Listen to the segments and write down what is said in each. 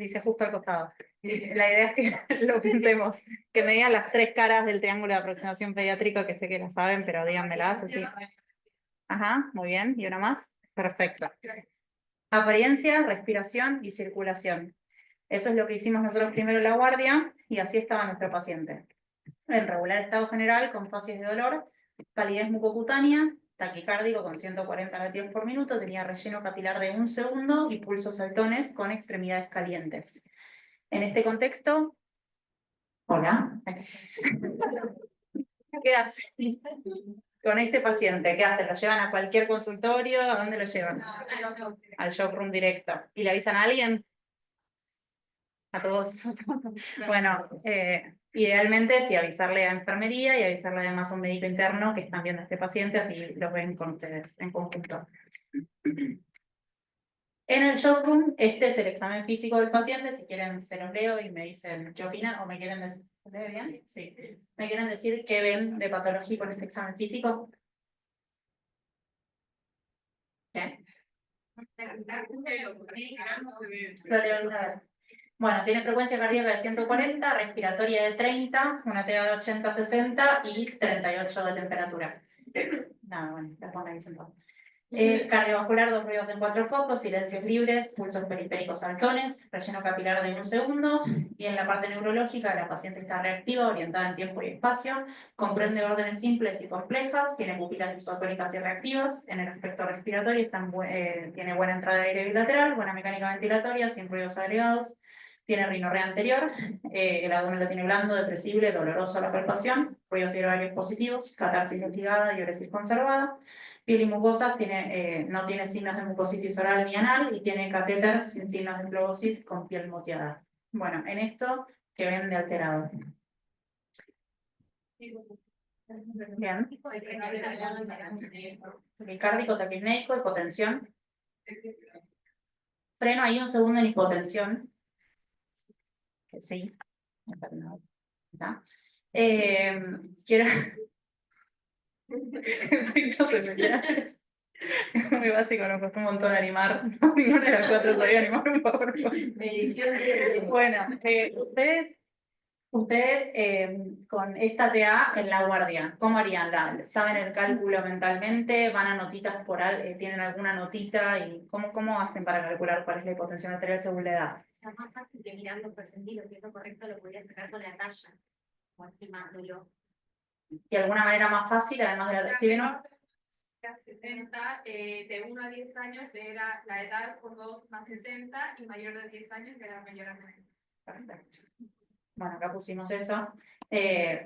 Dice justo al costado. La idea es que lo pensemos, que me digan las tres caras del triángulo de aproximación pediátrico, que sé que las saben, pero díganmelas así. Ajá, muy bien. ¿Y una más? Perfecto. Apariencia, respiración y circulación. Eso es lo que hicimos nosotros primero en la guardia, y así estaba nuestro paciente. En regular estado general, con facies de dolor, palidez mucocutánea, taquicárdico con 140 latidos por minuto, tenía relleno capilar de 1 segundo y pulsos saltones con extremidades calientes. En este contexto, hola, ¿qué hace? Con este paciente, ¿qué hacen? ¿Lo llevan a cualquier consultorio? ¿A dónde lo llevan? Al shock room directo. ¿Y le avisan a alguien? A todos. Bueno, idealmente sí avisarle a enfermería y avisarle además a un médico interno que están viendo a este paciente, así los ven con ustedes en conjunto. En el shock room, este es el examen físico del paciente. Si quieren se los leo y me dicen qué opinan, o me quieren decir, ¿se lee bien? Sí. ¿Me quieren decir qué ven de patológico en este examen físico? ¿Qué? Lo leo una vez. Bueno, tiene frecuencia cardíaca de 140, respiratoria de 30, una TA de 80-60 y 38 de temperatura. Nada, bueno, la pongo ahí sentado. Cardiovascular, 2 ruidos en 4 focos, silencios libres, pulsos periféricos saltones, relleno capilar de 1 segundo, y en la parte neurológica la paciente está reactiva, orientada en tiempo y espacio, comprende órdenes simples y complejas, tiene pupilas isocónicas y reactivas. En el aspecto respiratorio tiene buena entrada de aire bilateral, buena mecánica ventilatoria, sin ruidos agregados, tiene rinorrea anterior, el abdomen lo tiene blando, depresible, doloroso a la palpación, ruidos hidrográficos positivos, catarsis ligada y uresis conservada. Piel y mucosa no tiene signos de mucositis oral ni anal y tiene catéter sin signos de flebosis con piel moteada. Bueno, en esto que ven de alterado. Bien. Taquicárdico, taquipneico, hipotensión. Freno ahí 1 segundo en hipotensión. Que sí. ¿Está? Quiero... Efectos especiales. Es muy básico, nos costó un montón animar. Ninguna de las 4 sabía animar un PowerPoint. Bueno, ustedes con esta TA en la guardia, ¿cómo harían? ¿Saben el cálculo mentalmente? ¿Van a notitas tienen alguna notita? ¿Y cómo hacen para calcular cuál es la hipotensión arterial según la edad? O sea, más fácil que mirar los percentilos, que es lo correcto, lo podría sacar con la talla, o estimándolo. ¿Y alguna manera más fácil, además de la... ¿Sí ven? 70, de 1 a 10 años era la edad por 2 más 60 y mayor de 10 años era mayor a 90. Perfecto. Bueno, acá pusimos eso.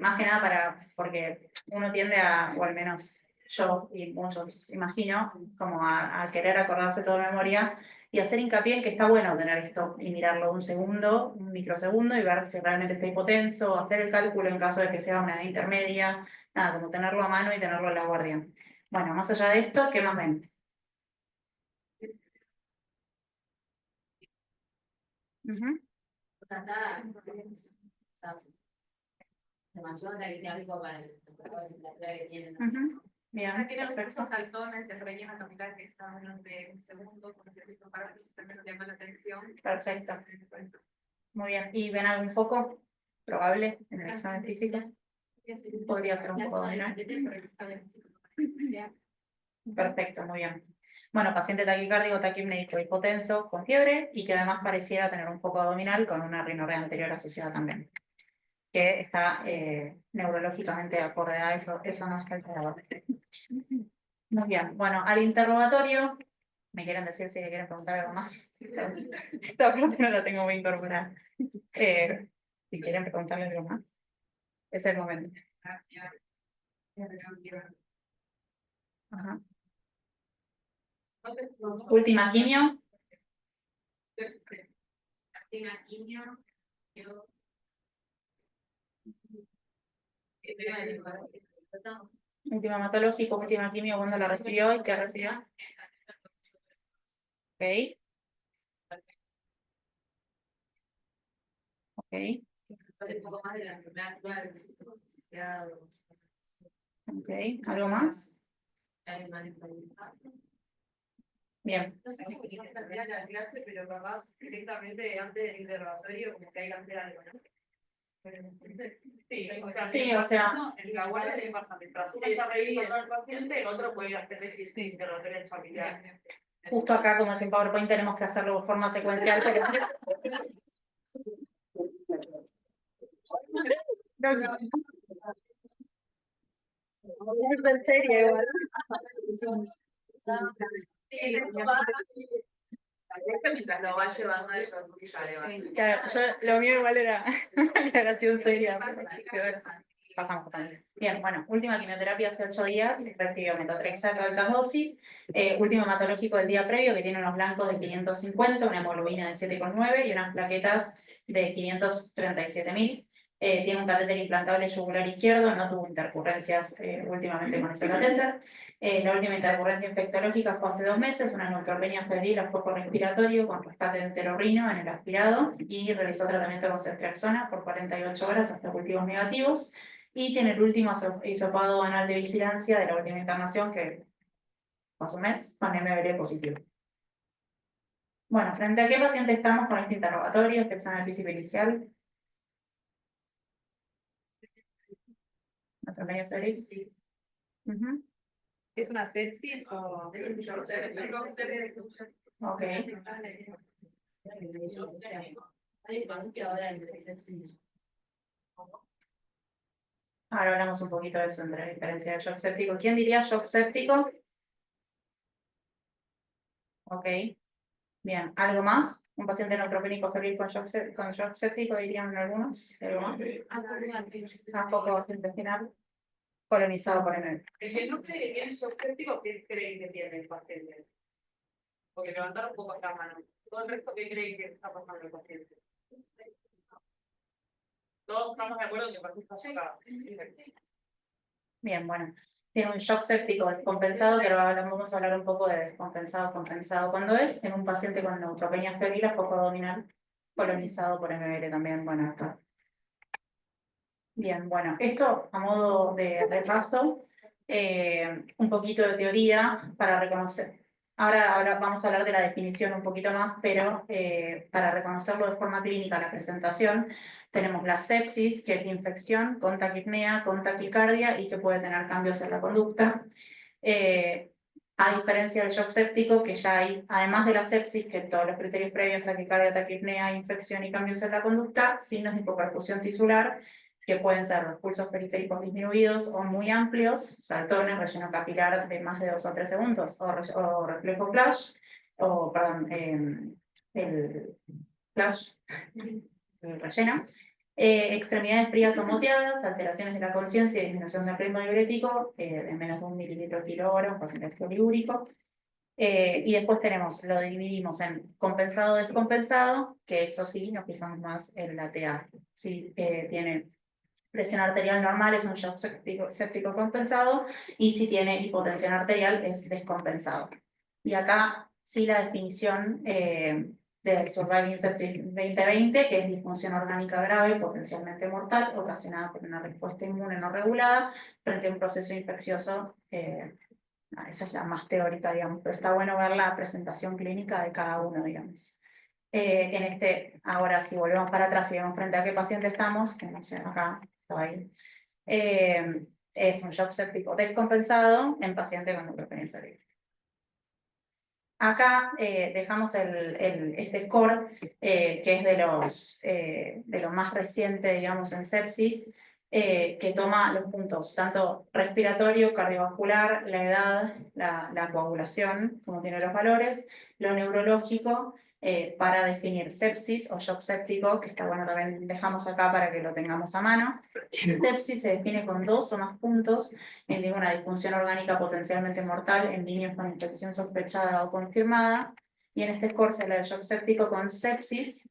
Más que nada porque uno tiende o al menos yo y muchos imagino, como a querer acordarse todo de memoria y hacer hincapié en que está bueno tener esto y mirarlo 1 segundo, 1 microsegundo y ver si realmente está hipotenso, hacer el cálculo en caso de que sea una edad intermedia, nada, como tenerlo a mano y tenerlo en la guardia. Bueno, más allá de esto, ¿qué más ven? O sea, está demasiado taquicárdico para el que tienen. Bien, Tiene los perfecto. pulsos saltones, el relleno capilar que está menos de 1 segundo, con el para también nos llama la atención. Perfecto. Muy bien. ¿Y ven algún foco probable en el examen físico? Podría ser un poco abdominal. Perfecto, muy bien. Bueno, paciente taquicárdico, taquipnéico hipotenso, con fiebre y que además pareciera tener un foco abdominal con una rinorrea anterior asociada también, que está neurológicamente acorde a eso no está alterado. Muy bien, bueno, al interrogatorio, ¿me quieren decir si le quieren preguntar algo más? Esta parte no la tengo muy incorporada. Si quieren preguntarle algo más, es el momento. Ajá. Última quimio. Última hematológico, última quimio, ¿cuándo la recibió y qué recibió? Ok. Ok. Ok, ¿algo más? Bien. No sé cómo quieres terminar la clase, pero capaz directamente antes del interrogatorio, como que hay que hacer algo, ¿no? Sí, o sea, La guardia le pasa mientras uno está revisando al paciente, el otro puede hacer este interrogatorio en familiar. justo acá, como es en PowerPoint, tenemos que hacerlo de forma secuencial, pero... En serio, igual. Mientras lo va llevando eso, ya le va. Claro, lo mío igual era aclaración seria. Pasamos. Bien, bueno, última quimioterapia hace 8 días, recibió metotrexato de alta dosis, último hematológico del día previo que tiene unos blancos de 550, una hemoglobina de 7,9 y unas plaquetas de 537.000. Tiene un catéter implantable yugular izquierdo, no tuvo intercurrencias últimamente con ese catéter. La última intercurrencia infectológica fue hace 2 meses, una neutropenia febril a foco respiratorio con rescate de enterorrino en el aspirado y realizó tratamiento con ceftriaxona por 48 horas hasta cultivos negativos. Y tiene el último hisopado anal de vigilancia de la última internación que pasó un mes con MBL positivo. Bueno, ¿frente a qué paciente estamos con este interrogatorio, este examen físico inicial? ¿Nuestro medio serio? Sí. ¿Es una sepsis o...? Ok. Ahora hablamos un poquito de eso entre la diferencia de shock séptico. ¿Quién diría shock séptico? Ok. Bien, ¿algo más? ¿Un paciente neutropénico febril con shock séptico dirían algunos? ¿Algo más? Foco intestinal colonizado por el... El que no cree que tiene shock séptico, ¿qué creen que tiene el paciente? Porque levantar un poco la mano. Todo el resto, ¿qué creen que está pasando el paciente? Todos estamos de acuerdo que el paciente está chocado. Bien, bueno. Tiene un shock séptico descompensado, que ahora vamos a hablar un poco de descompensado, compensado. Cuando es en un paciente con neutropenia febril a foco abdominal colonizado por MBL también, bueno, esto. Bien, bueno, esto a modo de repaso, un poquito de teoría para reconocer. Ahora vamos a hablar de la definición un poquito más, pero para reconocerlo de forma clínica, la presentación, tenemos la sepsis, que es infección con taquipnea, con taquicardia y que puede tener cambios en la conducta. A diferencia del shock séptico, que ya hay, además de la sepsis, que todos los criterios previos, taquicardia, taquipnea, infección y cambios en la conducta, signos de hipoperfusión tisular, que pueden ser los pulsos periféricos disminuidos o muy amplios, saltones, relleno capilar de más de 2 o 3 segundos, o reflejo flash, o perdón, el flash, el relleno, extremidades frías o moteadas, alteraciones de la conciencia y disminución del ritmo diurético de menos de 1 mililitro kilo-hora, un paciente poliúrico. Y después lo dividimos en compensado o descompensado, que eso sí, nos fijamos más en la TA. Si tiene presión arterial normal es un shock séptico compensado y si tiene hipotensión arterial es descompensado. Y acá sí la definición de Surviving Sepsis 2020, que es disfunción orgánica grave, potencialmente mortal, ocasionada por una respuesta inmune no regulada frente a un proceso infeccioso. Esa es la más teórica, digamos, pero está bueno ver la presentación clínica de cada uno, digamos. Ahora si volvemos para atrás y vemos frente a qué paciente estamos, que no sé, acá, estaba ahí, es un shock séptico descompensado en paciente con neutropenia febril. Acá dejamos este score, que es de lo más reciente, digamos, en sepsis, que toma los puntos, tanto respiratorio, cardiovascular, la edad, la coagulación, como tiene los valores, lo neurológico, para definir sepsis o shock séptico, que está bueno también dejamos acá para que lo tengamos a mano. Sepsis se define con 2 o más puntos, indica una disfunción orgánica potencialmente mortal en niños con infección sospechada o confirmada, y en este score se habla de shock séptico con sepsis,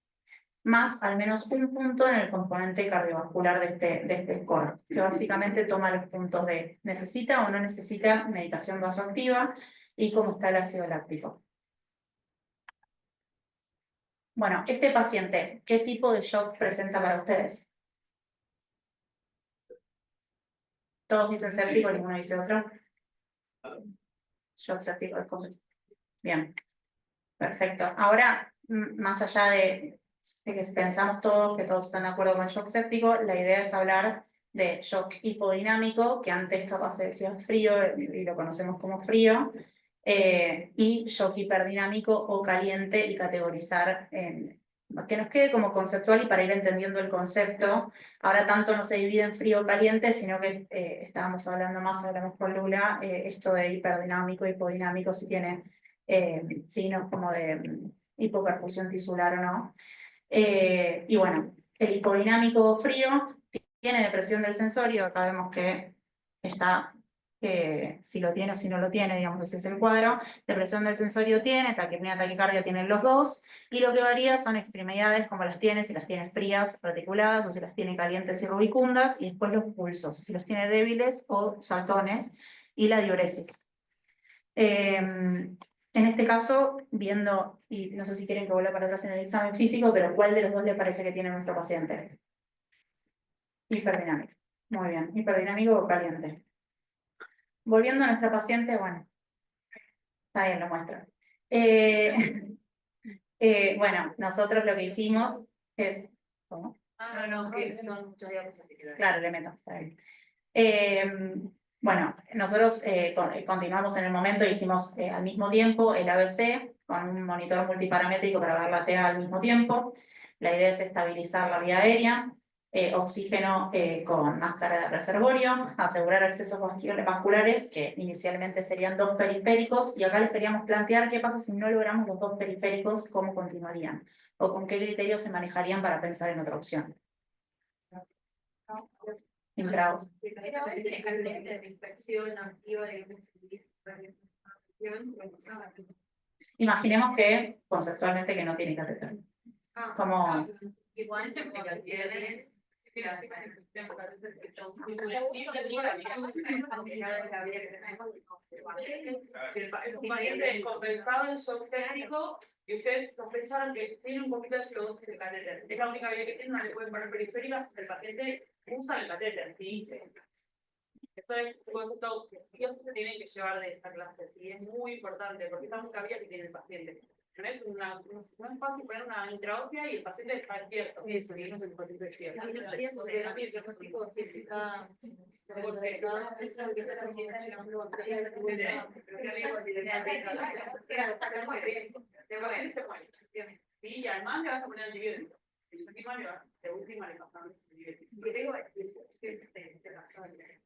más al menos un punto en el componente cardiovascular de este score, que básicamente toma los puntos de necesita o no necesita medicación vasoactiva y cómo está el ácido láctico. Bueno, este paciente, ¿qué tipo de shock presenta para ustedes? Todos dicen séptico, ninguno dice otro. Shock séptico descompensado. Bien, perfecto. Ahora, más allá de que pensamos todos, que todos están de acuerdo con el shock séptico, la idea es hablar de shock hipodinámico, que antes capaz se decía frío y lo conocemos como frío, y shock hiperdinámico o caliente y categorizar que nos quede como conceptual y para ir entendiendo el concepto. Ahora tanto no se divide en frío o caliente, sino que estábamos hablando más, hablamos con Lula, esto de hiperdinámico, hipodinámico, si tiene signos como de hipoperfusión tisular o no. Y bueno, el hipodinámico frío tiene depresión del sensorio, acá vemos que está, si lo tiene o si no lo tiene, digamos, ese es el cuadro. Depresión del sensorio tiene, taquipnea, taquicardia tienen los dos, y lo que varía son extremidades, como las tiene, si las tiene frías, reticuladas, o si las tiene calientes y rubicundas, y después los pulsos, si los tiene débiles o saltones, y la diuresis. En este caso, viendo, y no sé si quieren que vuelva para atrás en el examen físico, pero ¿cuál de los dos le parece que tiene nuestro paciente? Hiperdinámico. Muy bien, hiperdinámico o caliente. Volviendo a nuestra paciente, bueno, está bien, lo muestro. Bueno, nosotros lo que hicimos es... ¿Cómo? No, que son muchos días así que Claro, le meto, está bien. Bueno, nosotros continuamos en el momento, hicimos al mismo tiempo el ABC con un monitor multiparamétrico para ver la TA al mismo tiempo. La idea es estabilizar la vía aérea, oxígeno con máscara de reservorio, asegurar accesos vasculares, que inicialmente serían 2 periféricos, y acá les queríamos plantear qué pasa si no logramos los 2 periféricos, cómo continuarían, o con qué criterios se manejarían para pensar en otra opción. Intraos. Pero hoy tiene caliente de infección activa de Imaginemos que, conceptualmente, que no tiene catéter. Como... igual es un paciente compensado en shock séptico y ustedes sospecharon que tiene un poquito de esclerosis el catéter. Es la única vía que tiene, no le pueden poner periféricas, el paciente usa el catéter, ¿sí? Eso es un concepto que sí o sí se tiene que llevar de esta clase, y es muy importante porque es la única vía que tiene el paciente. No es fácil poner una intraósea y el paciente está despierto. Eso, y no es el paciente despierto. Sí, y además le vas a poner antibiótico. De última le pasamos antibiótico.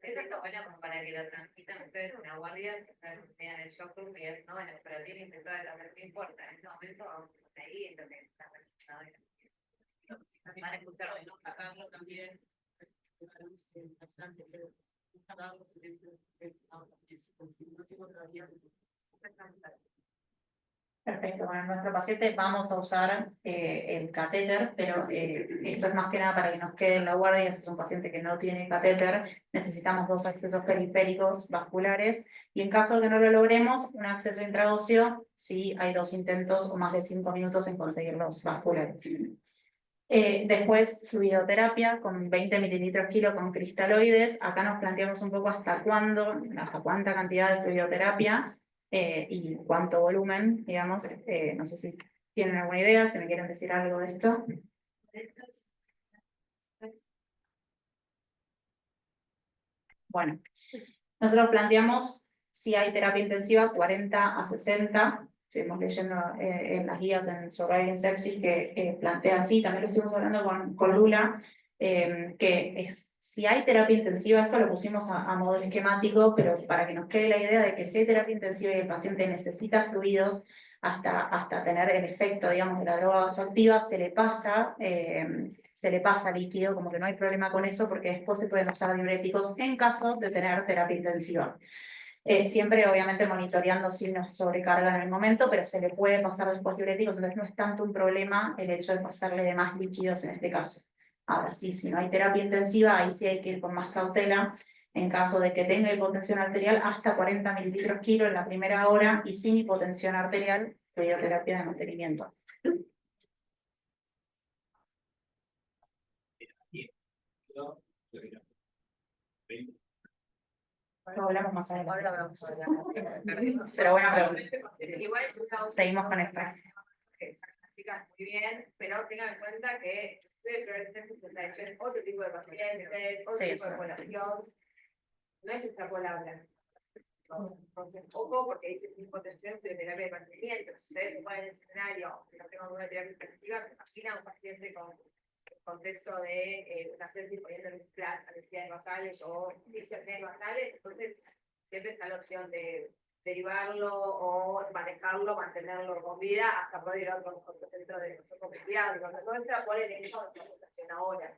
Eso está bueno como para que lo transitan ustedes en la guardia, tengan el shock room y es, ¿no? En el operativo intentar de no importa, en este momento vamos a ir, entonces está van a escuchar de no sacarlo también. Perfecto, bueno, en nuestro paciente vamos a usar el catéter, pero esto es más que nada para que nos quede en la guardia. Si es un paciente que no tiene catéter, necesitamos 2 accesos periféricos vasculares, y en caso de que no lo logremos, un acceso intraóseo si hay 2 intentos o más de 5 minutos en conseguir los vasculares. Después, fluidoterapia con 20 mililitros kilo con cristaloides. Acá nos planteamos un poco hasta cuánta cantidad de fluidoterapia y cuánto volumen, digamos. No sé si tienen alguna idea, si me quieren decir algo de esto. Bueno, nosotros planteamos, si hay terapia intensiva, 40 a 60. Estuvimos leyendo en las guías en Surviving Sepsis que plantea así. También lo estuvimos hablando con Lula, que es, si hay terapia intensiva, esto lo pusimos a modo esquemático, pero para que nos quede la idea de que si hay terapia intensiva y el paciente necesita fluidos hasta tener el efecto, digamos, de la droga vasoactiva, se le pasa líquido, como que no hay problema con eso, porque después se pueden usar diuréticos en caso de tener terapia intensiva. Siempre obviamente monitoreando si no sobrecarga en el momento, pero se le puede pasar después diuréticos, entonces no es tanto un problema el hecho de pasarle de más líquidos en este caso. Ahora sí, si no hay terapia intensiva, ahí sí hay que ir con más cautela, en caso de que tenga hipotensión arterial hasta 40 mililitros kilo en la primera hora, y sin hipotensión arterial, terapia de mantenimiento. Lo hablamos más adelante. Ahora vamos a hablar. Pero buena pregunta. Igual, Seguimos con esto. Las chicas muy bien, pero tengan en cuenta que ustedes priorizan 68 es otro tipo de pacientes, otro Sí, tipo eso de es verdad. población, no es extrapolable. Entonces, ojo, porque dice hipotensión de terapia de mantenimiento. Ustedes se ponen en el escenario, que no tengo una terapia intensiva, se imagina un paciente con el contexto de una sepsis poniendo un plan necesidades basales o necesidades basales, entonces siempre está la opción de derivarlo o manejarlo, mantenerlo con vida hasta poder ir a otro centro de complejidad. Cuando no se la ponen en esa situación ahora,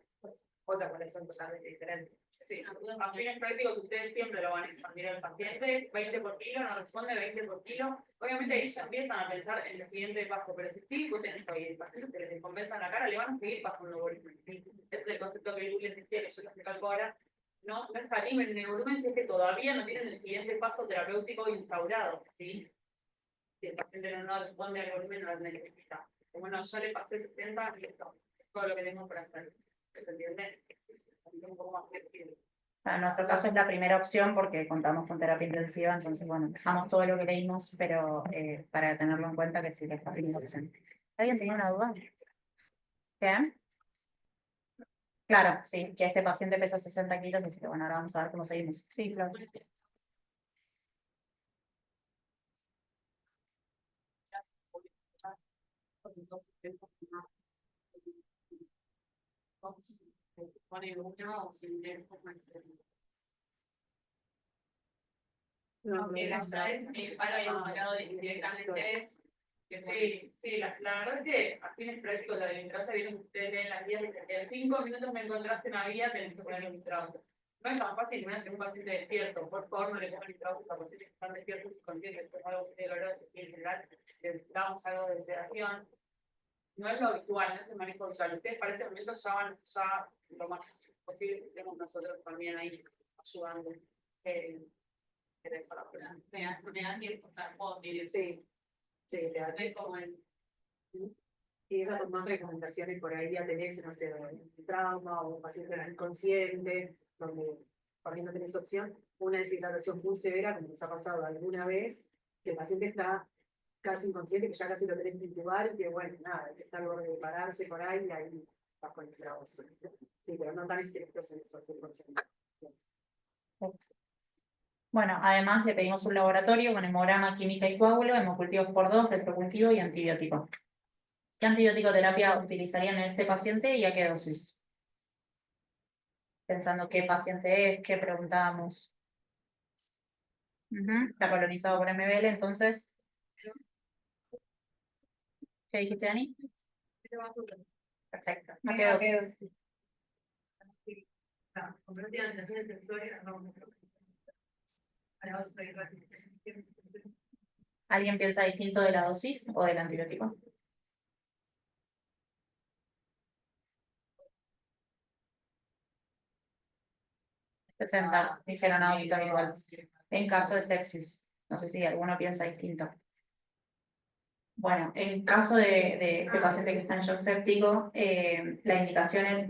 otra conexión totalmente diferente. Sí, a fines prácticos ustedes siempre lo van a expandir al paciente, 20 por kilo, no responde 20 por kilo. Obviamente ahí ya empiezan a pensar en el siguiente paso, pero si sí, vos tenés hoy el paciente se les descompensa en la cara, le van a seguir pasando volumen. ¿Sí? Ese es el concepto que les decía, que yo les explico ahora. No escatimen en el volumen si es que todavía no tienen el siguiente paso terapéutico instaurado, ¿sí? Si el paciente no responde al volumen, no lo necesita. Bueno, yo le pasé 70 y listo, todo lo que tenemos para hacer. ¿Se entiende? Un poco más flexible. En nuestro caso es la primera opción porque contamos con terapia intensiva, entonces bueno, dejamos todo lo que leímos, pero para tenerlo en cuenta que sí que es la primera opción. ¿Alguien tiene una duda? ¿Qué? Claro, sí, que este paciente pesa 60 kilos, así que bueno, ahora vamos a ver cómo seguimos. Sí, claro. Aunque las SAES, ahora habíamos hablado directamente es que Sí, la verdad es que a fines prácticos la de Mitraza vienen ustedes en las guías, dice que en 5 minutos me encontraste una guía, tenés que poner Mitraza. No es tan fácil ponerse un paciente despierto, por favor no le pongan Mitraza a pacientes que están despiertos y conscientes, eso es algo que de verdad en general, damos algo de sedación. No es lo habitual, no es el manejo habitual. Ustedes para ese momento ya van, ya lo más posible, tenemos nosotros también ahí ayudando. me da tiempo, puedo decir, Sí, sí, te da como el Y esas son más recomendaciones por ahí, ya tenés, no sé, un trauma o un paciente inconsciente, donde por ahí no tenés opción. Una deshidratación muy severa, como nos ha pasado alguna vez, que el paciente está casi inconsciente, que ya casi lo tenés que intubar, y que bueno, nada, hay que estar al borde de pararse por ahí y ahí vas con el trauma. Sí, pero no tan estrictos en eso, 100%. Bueno, además le pedimos un laboratorio con hemograma, química y coágulo, hemocultivos por 2, retrocultivo y antibiótico. ¿Qué antibiótico terapia utilizarían en este paciente y a qué dosis? Pensando qué paciente es, qué preguntábamos. Está colonizado por MBL, entonces. ¿Qué dijiste, Dani? Perfecto. ¿A qué dosis? ¿Alguien piensa distinto de la dosis o del antibiótico? $60, dijeron a dosis habitual. En caso de sepsis. No sé si alguno piensa distinto. Bueno, en caso de este paciente que está en shock séptico, la indicación es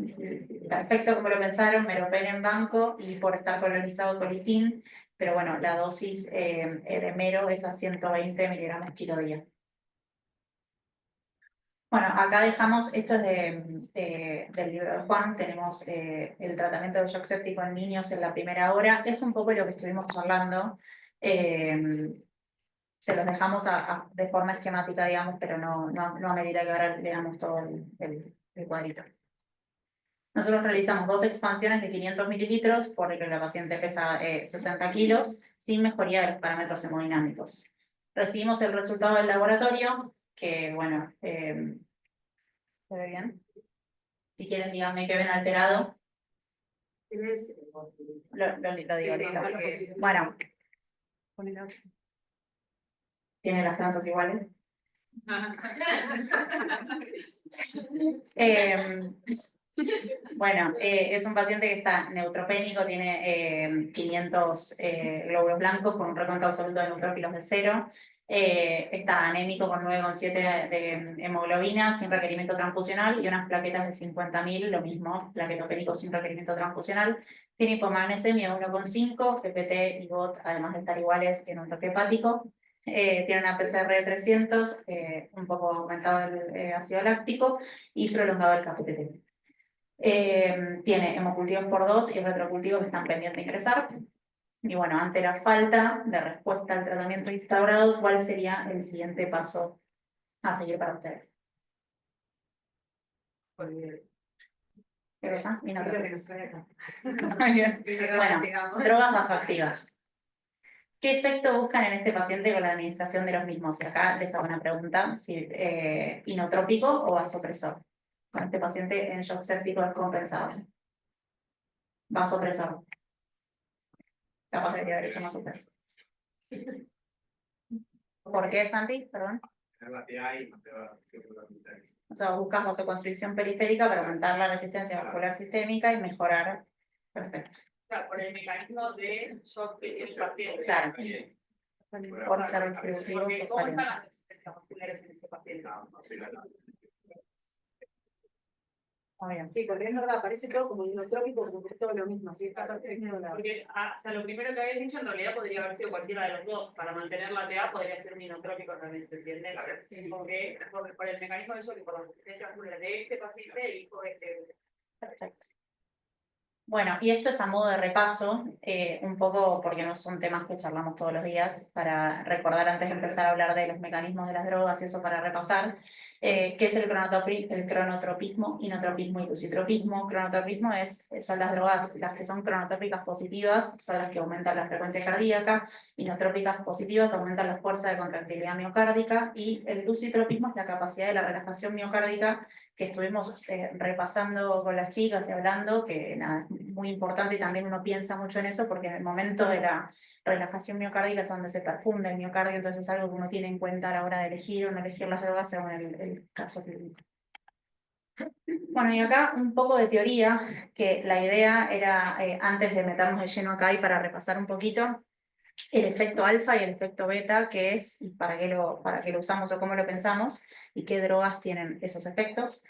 perfecto como lo pensaron, meropen en banco y por estar colonizado con litín, pero bueno, la dosis de mero es a 120 miligramos kilo día. Bueno, acá dejamos, esto es del libro de Juan, tenemos el tratamiento de shock séptico en niños en la primera hora, es un poco lo que estuvimos charlando. Se los dejamos de forma esquemática, digamos, pero no amerita que ahora leamos todo el cuadrito. Nosotros realizamos 2 expansiones de 500 mililitros, porque la paciente pesa 60 kilos, sin mejoría de los parámetros hemodinámicos. Recibimos el resultado del laboratorio, que bueno, ¿se ve bien? Si quieren, díganme que ven alterado. Lo digo ahorita. Bueno. Tiene las trazas iguales. Bueno, es un paciente que está neutropénico, tiene 500 glóbulos blancos con un recuento absoluto de neutrófilos de 0. Está anémico con 9,7 de hemoglobina sin requerimiento transfusional y unas plaquetas de 50.000, lo mismo, plaquetopénico sin requerimiento transfusional. Tiene hipomagnesemia 1,5, GPT y BOT, además de estar iguales, tiene un toque hepático. Tiene una PCR de 300, un poco aumentado el ácido láctico y prolongado el KPT. Tiene hemocultivos por 2 y retrocultivos que están pendientes de ingresar. Y bueno, ante la falta de respuesta al tratamiento instaurado, ¿cuál sería el siguiente paso a seguir para ustedes? ¿Qué cosa? Es lo que nos trae acá. Muy bien. Bueno, drogas vasoactivas. ¿Qué efecto buscan en este paciente con la administración de los mismos? Y acá les hago una pregunta, si inotrópico o vasopresor. Con este paciente en shock séptico es compensado. Vasopresor. Capaz debería haber hecho más suspenso. ¿Por qué, Santi? Perdón. O sea, buscas vasoconstricción periférica para aumentar la resistencia vascular sistémica y mejorar. Perfecto. Claro, por el mecanismo de shock que tiene el paciente. Claro. Por ser distributivo. Porque ¿cómo están las resistencias vasculares en este paciente? Muy bien. Sí, porque es verdad, parece todo como inotrópico, como que es todo lo mismo, así está perfecto. Porque hasta lo primero que habéis dicho en realidad podría haber sido cualquiera de los dos. Para mantener la TA podría ser un inotrópico también, ¿se entiende? Porque por el mecanismo de shock y por la resistencia vascular de este paciente elijo este. Perfecto. Bueno, y esto es a modo de repaso, un poco porque no son temas que charlamos todos los días, para recordar antes de empezar a hablar de los mecanismos de las drogas y eso para repasar, qué es el cronotropismo, inotropismo y lucitropismo. Cronotropismo son las drogas, las que son cronotrópicas positivas, son las que aumentan la frecuencia cardíaca, inotrópicas positivas aumentan la fuerza de contractilidad miocárdica, y el lucitropismo es la capacidad de la relajación miocárdica que estuvimos repasando con las chicas y hablando, que nada, es muy importante y también uno piensa mucho en eso porque en el momento de la relajación miocárdica es donde se perfunde el miocardio, entonces es algo que uno tiene en cuenta a la hora de elegir o no elegir las drogas según el caso clínico. Bueno, y acá un poco de teoría, que la idea era, antes de meternos de lleno acá y para repasar un poquito, el efecto alfa y el efecto beta, qué es, y para qué lo usamos o cómo lo pensamos, y qué drogas tienen esos efectos.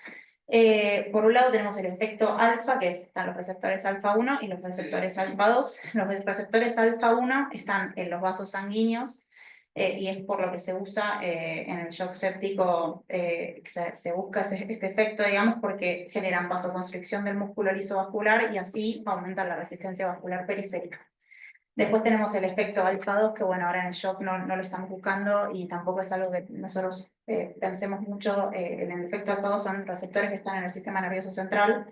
Por un lado tenemos el efecto alfa, que están los receptores alfa 1 y los receptores alfa 2. Los receptores alfa 1 están en los vasos sanguíneos, y es por lo que se usa en el shock séptico, se busca este efecto, digamos, porque generan vasoconstricción del músculo liso vascular y así aumentan la resistencia vascular periférica. Después tenemos el efecto alfa 2, que bueno, ahora en el shock no lo estamos buscando y tampoco es algo que nosotros pensemos mucho. En el efecto alfa 2 son receptores que están en el sistema nervioso central.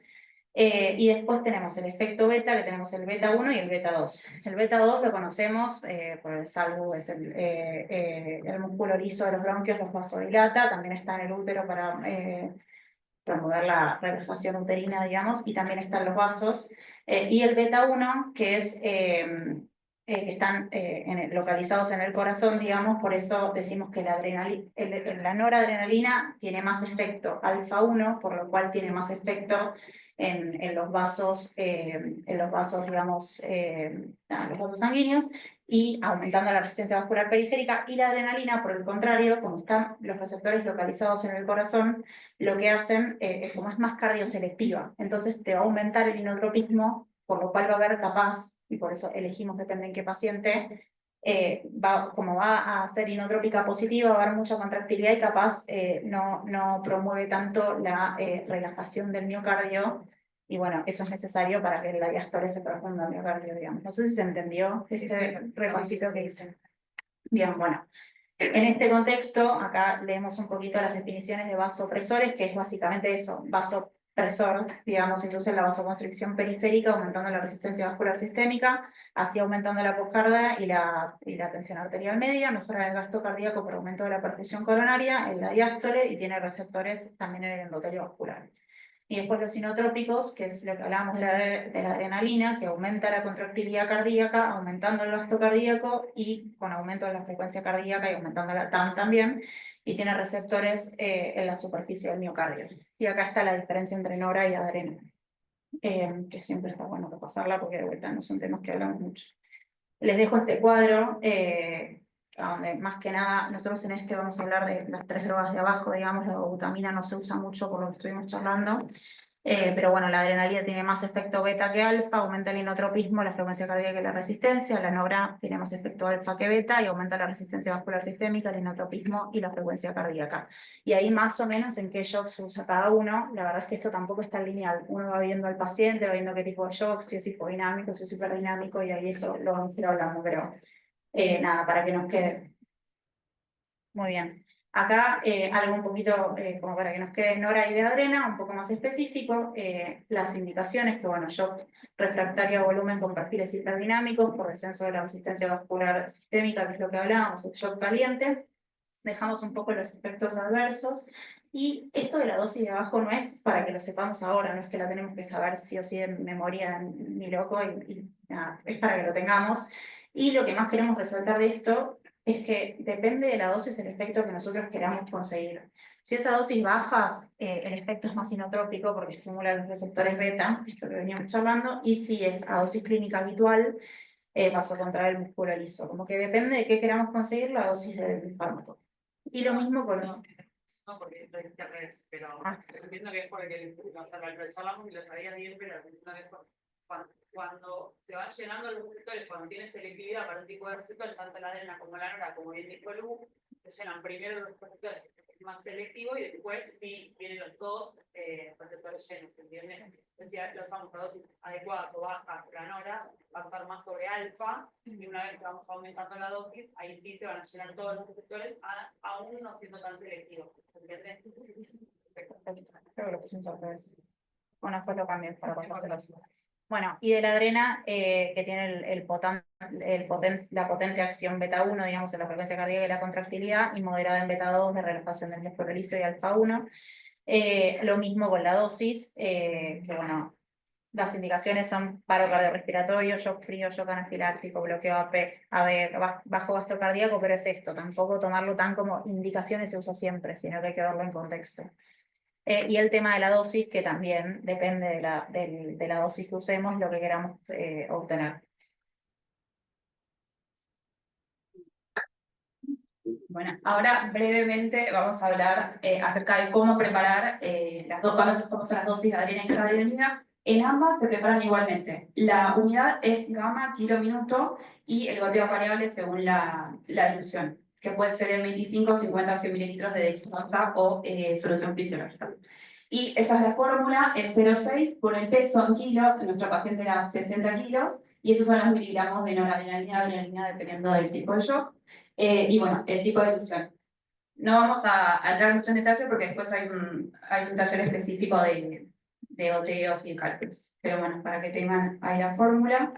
Y después tenemos el efecto beta, que tenemos el beta 1 y el beta 2. El beta 2 lo conocemos por el SALBU, es el músculo liso de los bronquios, los vasodilata, también está en el útero para promover la relajación uterina, digamos, y también están los vasos. Y el beta 1, que es están localizados en el corazón, digamos, por eso decimos que la noradrenalina tiene más efecto alfa 1, por lo cual tiene más efecto en los vasos, digamos, los vasos sanguíneos, y aumentando la resistencia vascular periférica. Y la adrenalina, por el contrario, como están los receptores localizados en el corazón, lo que hacen es como es más cardioselectiva, entonces te va a aumentar el inotropismo, por lo cual va a haber capaz, y por eso elegimos, depende en qué paciente, como va a ser inotrópica positiva, va a haber mucha contractilidad y capaz no promueve tanto la relajación del miocardio, y bueno, eso es necesario para que la diástole se profunda el miocardio, digamos. No sé si se entendió este repasito que hice. Bien, bueno. En este contexto, acá leemos un poquito las definiciones de vasopresores, que es básicamente eso, vasopresor, digamos, induce la vasoconstricción periférica, aumentando la resistencia vascular sistémica, así aumentando la poscardia y la tensión arterial media, mejora el gasto cardíaco por aumento de la perfusión coronaria en la diástole y tiene receptores también en el endotelio vascular. Y después los inotrópicos, que es lo que hablábamos de la adrenalina, que aumenta la contractilidad cardíaca, aumentando el gasto cardíaco y con aumento de la frecuencia cardíaca y aumentando la TAM también, y tiene receptores en la superficie del miocardio. Y acá está la diferencia entre Nora y Adrena, que siempre está bueno repasarla porque de vuelta no son temas que hablamos mucho. Les dejo este cuadro, donde más que nada, nosotros en este vamos a hablar de las 3 drogas de abajo, digamos, la dobutamina no se usa mucho por lo que estuvimos charlando, pero bueno, la adrenalina tiene más efecto beta que alfa, aumenta el inotropismo, la frecuencia cardíaca y la resistencia, la Nora tiene más efecto alfa que beta y aumenta la resistencia vascular sistémica, el inotropismo y la frecuencia cardíaca. Y ahí más o menos en qué shock se usa cada uno, la verdad es que esto tampoco está lineal, uno va viendo al paciente, va viendo qué tipo de shock, si es hipodinámico, si es hiperdinámico, y ahí eso lo vamos a ir hablando, pero nada, para que nos quede. Muy bien. Acá algo un poquito como para que nos quede Nora y de Adrena, un poco más específico, las indicaciones que, bueno, shock refractario a volumen con perfiles hiperdinámicos por descenso de la resistencia vascular sistémica, que es lo que hablábamos, el shock caliente. Dejamos un poco los efectos adversos. Y esto de la dosis de abajo no es para que lo sepamos ahora, no es que la tenemos que saber sí o sí de memoria ni loco, y nada, es para que lo tengamos. Y lo que más queremos resaltar de esto es que depende de la dosis el efecto que nosotros queramos conseguir. Si esa dosis bajas, el efecto es más inotrópico porque estimula los receptores beta, esto que veníamos charlando, y si es a dosis clínica habitual, vasocontraer el músculo liso. Como que depende de qué queramos conseguir la dosis del fármaco. Y lo mismo con... No, porque lo dije al revés, pero Ah. entiendo que es porque lo charlamos y lo sabía bien, pero entiendo que es cuando se van llenando los receptores, cuando tiene selectividad para un tipo de receptor, tanto la adrena como la nora, como bien dijo Lu, se llenan primero los receptores más selectivos y después sí vienen los dos receptores llenos, ¿entiendes? Entonces, si lo usamos a dosis adecuadas o bajas, la nora va a estar más sobre alfa, y una vez que vamos aumentando la dosis, ahí sí se van a llenar todos los receptores, aún no siendo tan selectivos, ¿entiendes? Creo que lo pusimos al revés. Bueno, después lo cambié para pasárselos. Bueno, y de la adrena, que tiene la potente acción beta 1, digamos, en la frecuencia cardíaca y la contractilidad, y moderada en beta 2 de relajación del músculo liso y alfa 1. Lo mismo con la dosis, que bueno, las indicaciones son paro cardiorrespiratorio, shock frío, shock anafiláctico, bloqueo bajo gasto cardíaco, pero es esto, tampoco tomarlo tan como indicaciones se usa siempre, sino que hay que verlo en contexto. Y el tema de la dosis, que también depende de la dosis que usemos, lo que queramos obtener. Bueno, ahora brevemente vamos a hablar acerca de cómo preparar cómo son las dosis de adrenalina y noradrenalina. En ambas se preparan igualmente. La unidad es gamma kilo minuto y el goteo variable según la dilución, que puede ser en 25, 50 o 100 mililitros de dextrosa o solución fisiológica. Y esa es la fórmula, es 0,6 por el peso en kilos, nuestro paciente era 60 kilos, y esos son los miligramos de noradrenalina, adrenalina, dependiendo del tipo de shock. Y bueno, el tipo de ilusión. No vamos a entrar mucho en detalle porque después hay un taller específico de goteos y de cálculos. Pero bueno, para que tengan ahí la fórmula.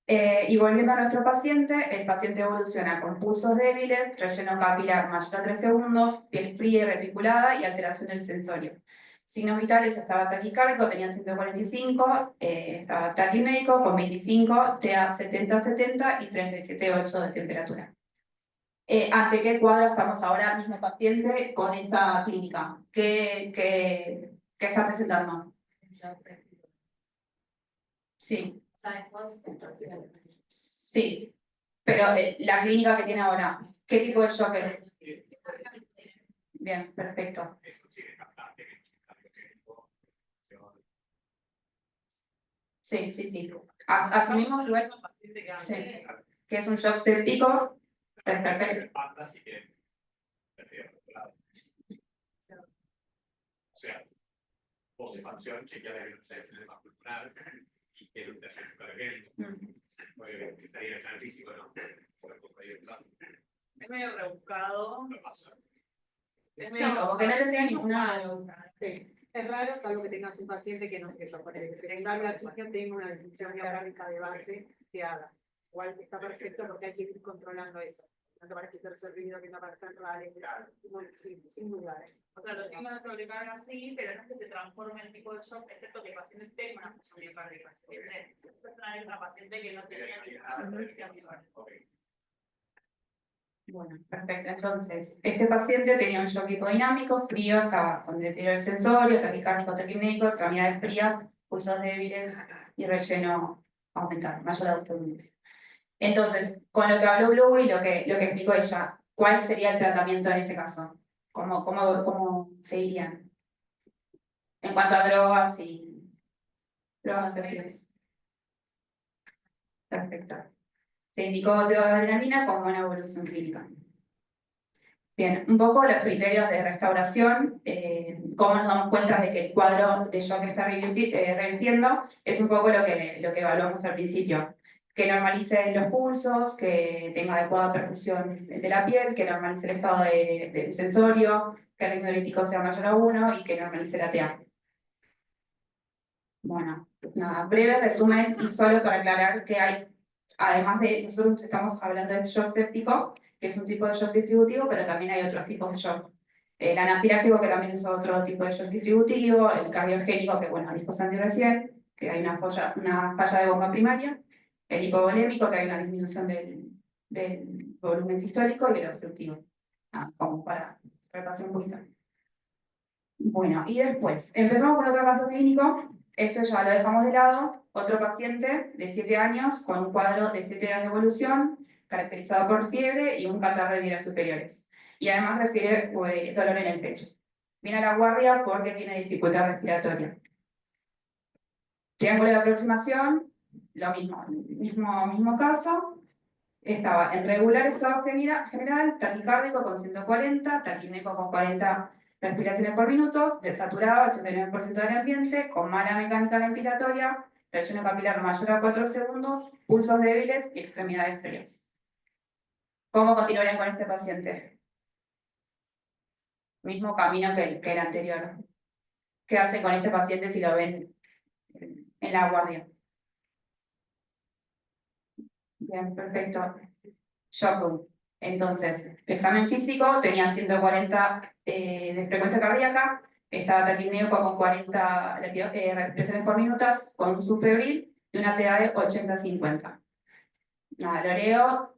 Y volviendo a nuestro paciente, el paciente evoluciona con pulsos débiles, relleno capilar mayor a 3 segundos, piel fría y reticulada y alteración del sensorio. Signos vitales: estaba taquicárdico, tenía 145, estaba taquimédico con 25, TA 70-70 y 37,8 de temperatura. ¿Ante qué cuadro estamos ahora, mismo paciente, con esta clínica? ¿Qué está presentando? Sí. Sí, pero la clínica que tiene ahora, ¿qué tipo de shock es? Bien, perfecto. Sí, sí, sí. Asumimos igual sí, que es un shock séptico. Perfecto. O sea, expansión, chequear la sistema cultural y que el estaría en el físico, ¿no? Es medio rebuscado. Sí, como que no tendría ninguna. Sí. Es raro, salvo que tengas un paciente que no sé yo, por el que se le encarga la quimio tenga una disfunción diafragmática de base que haga. Igual está perfecto porque hay que ir controlando eso. No te parece tercer ruido que no parezca real, sin duda. O sea, los signos de sobrecarga sí, pero no es que se transforme en tipo de shock, excepto que el paciente tenga una función miocárdica. Esta es una paciente que no tenía ninguna patología miocárdica. Bueno, perfecto. Entonces, este paciente tenía un shock hipodinámico, frío, estaba con deterioro del sensorio, taquicárdico, taquipnéico, extremidades frías, pulsos débiles y relleno aumentado, mayor a 2 segundos. Entonces, con lo que habló Blue y lo que explicó ella, ¿cuál sería el tratamiento en este caso? ¿Cómo seguirían? En cuanto a drogas y drogas asociadas. Perfecto. Se indicó de adrenalina como una evolución clínica. Bien, un poco los criterios de restauración, cómo nos damos cuenta de que el cuadro de shock está revirtiendo, es un poco lo que evaluamos al principio. Que normalice los pulsos, que tenga adecuada perfusión de la piel, que normalice el estado del sensorio, que el ritmo diurético sea mayor a 1 y que normalice la TA. Bueno, nada, breve resumen y solo para aclarar que hay, además de, nosotros estamos hablando del shock séptico, que es un tipo de shock distributivo, pero también hay otros tipos de shock. El anafiláctico, que también es otro tipo de shock distributivo, el cardiogénico, que bueno, dijo Santi recién, que hay una falla de bomba primaria, el hipovolémico, que hay una disminución del volumen sistólico, y el obstructivo. Como para repasar un poquito. Bueno, y después, empezamos con otro caso clínico, eso ya lo dejamos de lado, otro paciente de 7 años con un cuadro de 7 días de evolución, caracterizado por fiebre y un catarro de vías superiores. Y además refiere dolor en el pecho. Viene a la guardia porque tiene dificultad respiratoria. Triángulo de aproximación, lo mismo caso. Estaba en regular estado general, taquicárdico con 140, taquipnéico con 40 respiraciones por minuto, desaturado 89% del ambiente, con mala mecánica ventilatoria, relleno capilar mayor a 4 segundos, pulsos débiles y extremidades frías. ¿Cómo continuarían con este paciente? Mismo camino que el anterior. ¿Qué hacen con este paciente si lo ven en la guardia? Bien, perfecto. Shock. Entonces, examen físico, tenía 140 de frecuencia cardíaca, estaba taquipnéico con 40 respiraciones por minuto, con un subfebril y una TA de 80-50. Nada, lo leo,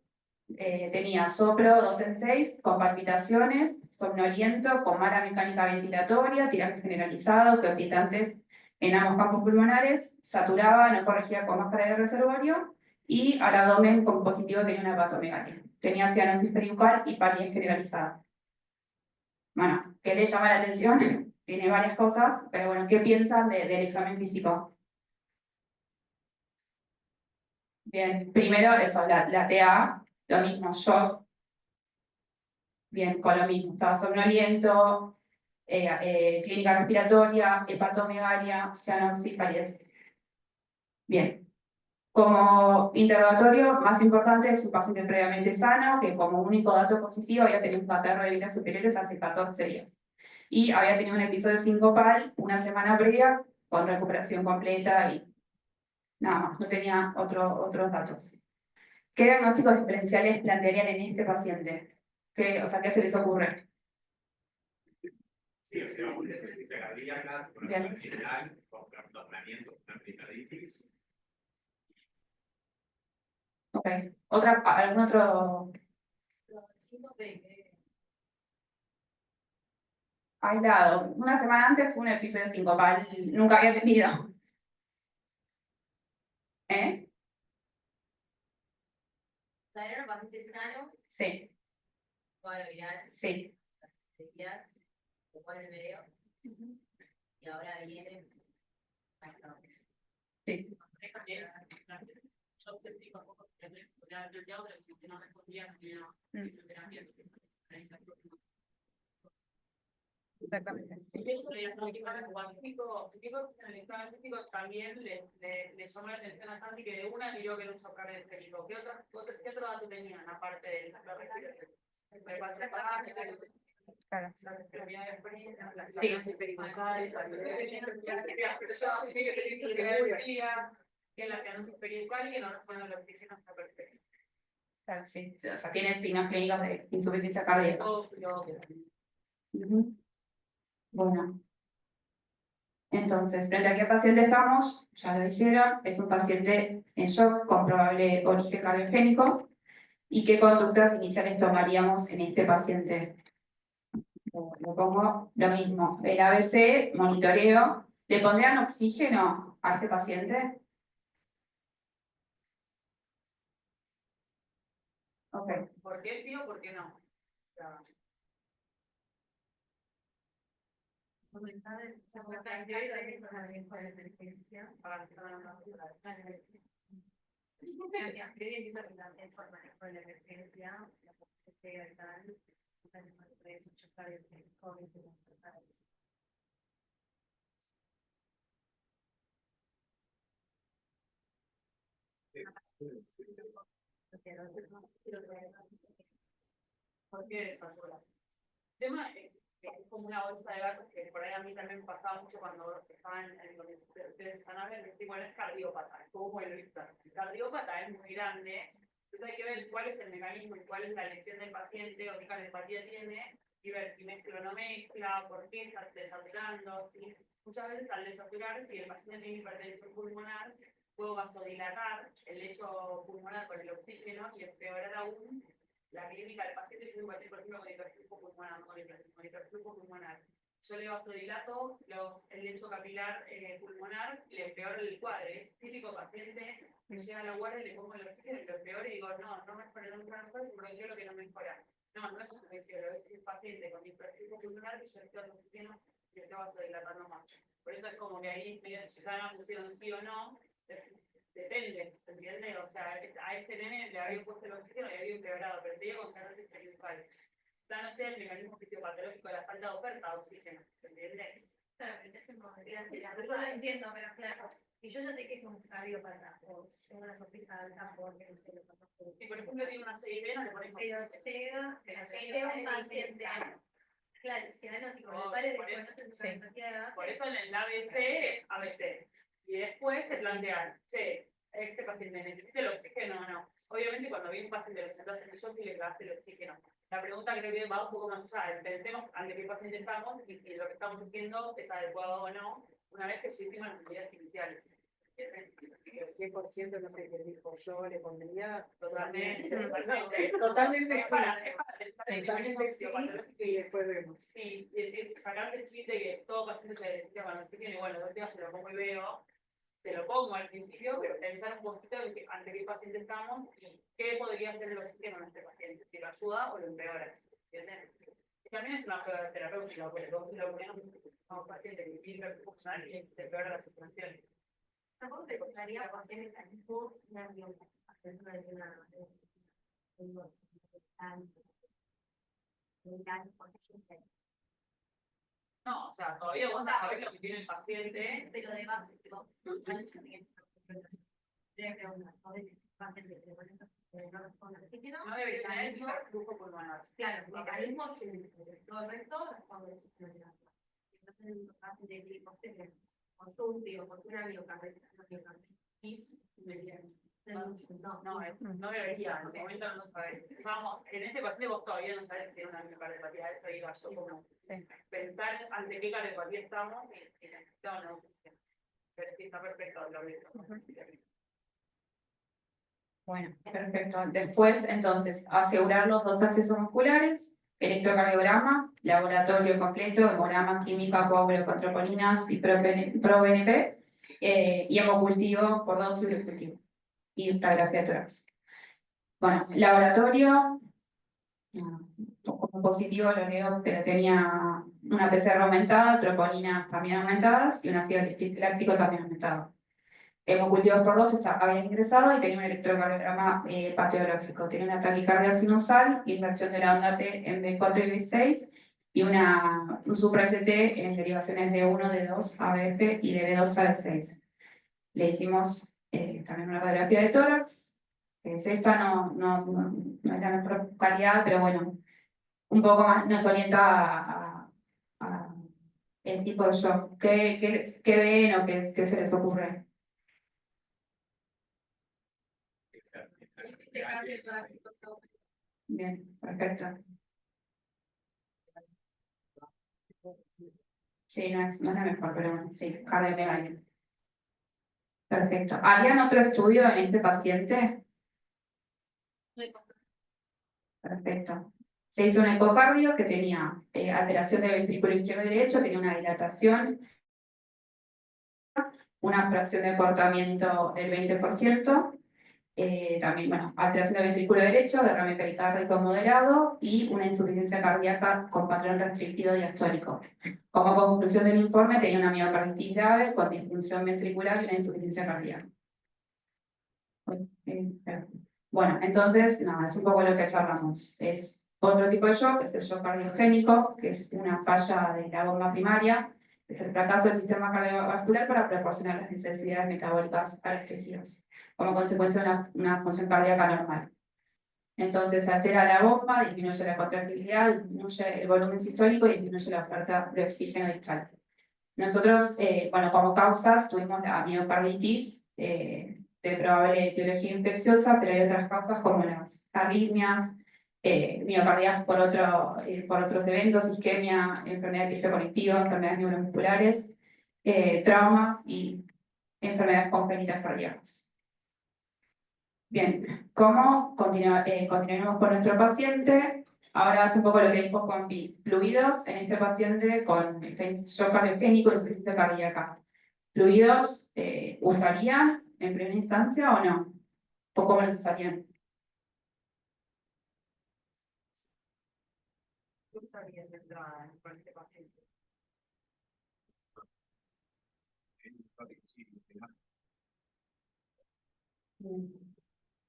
tenía soplo 2 en 6, con palpitaciones, somnoliento, con mala mecánica ventilatoria, tiraje generalizado, crepitantes en ambos campos pulmonares, saturaba, no corregía con máscara de reservorio, y al abdomen con positivo tenía una hepatomegalia. Tenía cianosis peribucal y palidez generalizada. Bueno, ¿qué le llama la atención? Tiene varias cosas, pero bueno, ¿qué piensan del examen físico? Bien, primero eso, la TA, lo mismo, shock. Bien, con lo mismo, estaba somnoliento, clínica respiratoria, hepatomegalia, cianosis, palidez. Bien. Como interrogatorio más importante es un paciente previamente sano que como único dato positivo había tenido un catarro de vías superiores hace 14 días. Y había tenido un episodio sincopal una semana previa con recuperación completa y nada más, no tenía otros datos. ¿Qué diagnósticos diferenciales plantearían en este paciente? ¿Qué se les ocurre? Sí, o sea, una especie cardíaca, con Bien. una general, con trastornamiento, una pericarditis. Ok. ¿Algún otro aislado? Una semana antes tuvo un episodio sincopal, nunca había tenido. ¿Eh? ¿Era un paciente sano? Sí, Cuadro viral, sí. días, después del medio, y ahora viene. Sí. Exactamente. También le llamó la atención a Santi que de una miró que era un shock cardiogénico. ¿Qué otro dato tenían aparte de la respiración? Claro. Sí, peribucal, que la cianosis peribucal y que no responde al oxígeno está perfecto. Claro, sí. O sea, tiene signos clínicos de insuficiencia cardíaca. Ujú. Bueno. Entonces, frente a qué paciente estamos, ya lo dijeron, es un paciente en shock con probable origen cardiogénico. ¿Y qué conductas iniciales tomaríamos en este paciente? Le pongo lo mismo, el ABC, monitoreo. ¿Le pondrían oxígeno a este paciente? Ok. ¿Por qué sí o por qué no? O sea, Comentar el cambio y también para la emergencia. para que no nos Con la emergencia, la potencia tal, chocar el COVID. ¿Por qué desaturar? El tema es que es como una bolsa de datos que por ahí a mí también me pasaba mucho cuando estaban en donde ustedes están hablando, es igual es cardiópata, es como el cardiópata es muy grande, entonces hay que ver cuál es el mecanismo y cuál es la elección del paciente o qué cardiopatía tiene y ver si mezcla o no mezcla, por qué está desaturando, ¿sí? Muchas veces al desaturar, si el paciente tiene hipertensión pulmonar, puedo vasodilatar el lecho pulmonar con el oxígeno y empeorar aún la clínica del paciente si es un paciente, por ejemplo, con hiperflujo pulmonar, con hiperflujo pulmonar. Yo le vasodilato el lecho capilar pulmonar, le empeoro el cuadro. Es típico paciente que llega a la guardia y le pongo el oxígeno y lo empeoro y digo, no mejora, porque yo lo que no mejora. No es un meteoro, es un paciente con hiperflujo pulmonar que yo le estoy dando oxígeno y le estoy vasodilatando más. Por eso es como que ahí medio ya no pusieron sí o no. Depende, ¿se entiende? O sea, a este nene le había puesto el oxígeno y había empeorado, pero seguía con cirrosis principal. Ya no sé el mecanismo fisiopatológico de la falta de oferta de oxígeno, ¿se entiende? Claro, entonces yo lo entiendo, pero claro, si yo ya sé que es un cardiópata o tengo una sospecha alta porque no sé lo conozco. Si por ejemplo tiene una CIB, no le ponemos. Pero un paciente. Claro, si anótico, le pare de conocer su cardiopatía de base. Por eso en el ABC es ABC. Y después se plantea, che, este paciente necesita el oxígeno o no. Obviamente cuando viene un paciente lo sentas en el shock y le das el oxígeno. La pregunta creo que va un poco más allá. Pensemos ante qué paciente estamos y si lo que estamos haciendo es adecuado o no, una vez que lleguemos a las medidas iniciales. El 100% no sé qué dijo, yo le pondría Totalmente. totalmente sí. Totalmente sí. Y después vemos. Sí, y decir, sacarse el chiste de que todo paciente se beneficia con el oxígeno y bueno, dos días se lo pongo y veo. Te lo pongo al principio, pero pensar un poquito de ante qué paciente estamos y qué podría hacer el oxígeno en este paciente, si lo ayuda o lo empeora. ¿Entienden? Y también es una prueba terapéutica, porque lo ponemos a un paciente que tiene funcional y te empeora la circulación. Tampoco te costaría pacientes al tipo nervioso, hacer una No, o sea, todavía vos sabés lo que tiene el paciente. pero de base, No debería tener hiperflujo pulmonar. claro, mecanismo todo el resto responde de glicosemia, consultio, por una No debería, en este momento no sabes. Vamos, en este paciente vos todavía no sabes si tiene una miocardiopatía, eso iba yo como pensar ante qué cardiopatía estamos y necesitamos una oxígeno. Pero sí está perfecto lo mismo. Bueno, perfecto. Después, entonces, asegurar los dos accesos musculares, electrocardiograma, laboratorio completo, hemograma química, coágulo con troponinas y ProBNP, y hemocultivo por dosis y cultivo, y radiografía de tórax. Bueno, laboratorio, como positivo lo leo, pero tenía una PCR aumentada, troponinas también aumentadas y un ácido láctico también aumentado. Hemocultivos por dosis había ingresado y tenía un electrocardiograma patológico. Tenía una taquicardia sinusal, inversión de la onda T en B4 y B6 y un supra-ST en derivaciones de 1, de 2 a BF y de B2 a B6. Le hicimos también una radiografía de tórax, que es esta, no es la mejor calidad, pero bueno, un poco más nos orienta a el tipo de shock. ¿Qué ven o qué se les ocurre? Bien, perfecto. Sí, no es la mejor, pero bueno, sí, cardiomegalia. Perfecto. ¿Harían otro estudio en este paciente? Perfecto. Se hizo un ecocardio que tenía alteración del ventrículo izquierdo y derecho, tenía una dilatación, una fracción de acortamiento del 20%, también, bueno, alteración del ventrículo derecho, derrame pericárdico moderado y una insuficiencia cardíaca con patrón restrictivo diastólico. Como conclusión del informe, tenía una miocarditis grave con disfunción ventricular y una insuficiencia cardíaca. Bueno, entonces, nada, es un poco lo que charlamos. Es otro tipo de shock, es el shock cardiogénico, que es una falla de la bomba primaria, es el fracaso del sistema cardiovascular para proporcionar las necesidades metabólicas a los tejidos, como consecuencia de una función cardíaca normal. Entonces, se altera la bomba, disminuye la contractilidad, disminuye el volumen sistólico y disminuye la oferta de oxígeno distal. Nosotros, bueno, como causas tuvimos la miocarditis de probable etiología infecciosa, pero hay otras causas como las arritmias, miocardias por otros eventos, isquemia, enfermedad de tejido conectivo, enfermedades neuromusculares, traumas y enfermedades congénitas cardíacas. Bien, ¿cómo continuaremos con nuestro paciente? Ahora hace un poco lo que dijo Juanpi. Fluidos en este paciente con shock cardiogénico y insuficiencia cardíaca. ¿Fluidos usarían en primera instancia o no? ¿O cómo los usarían? ¿Qué usarías de entrada con este paciente?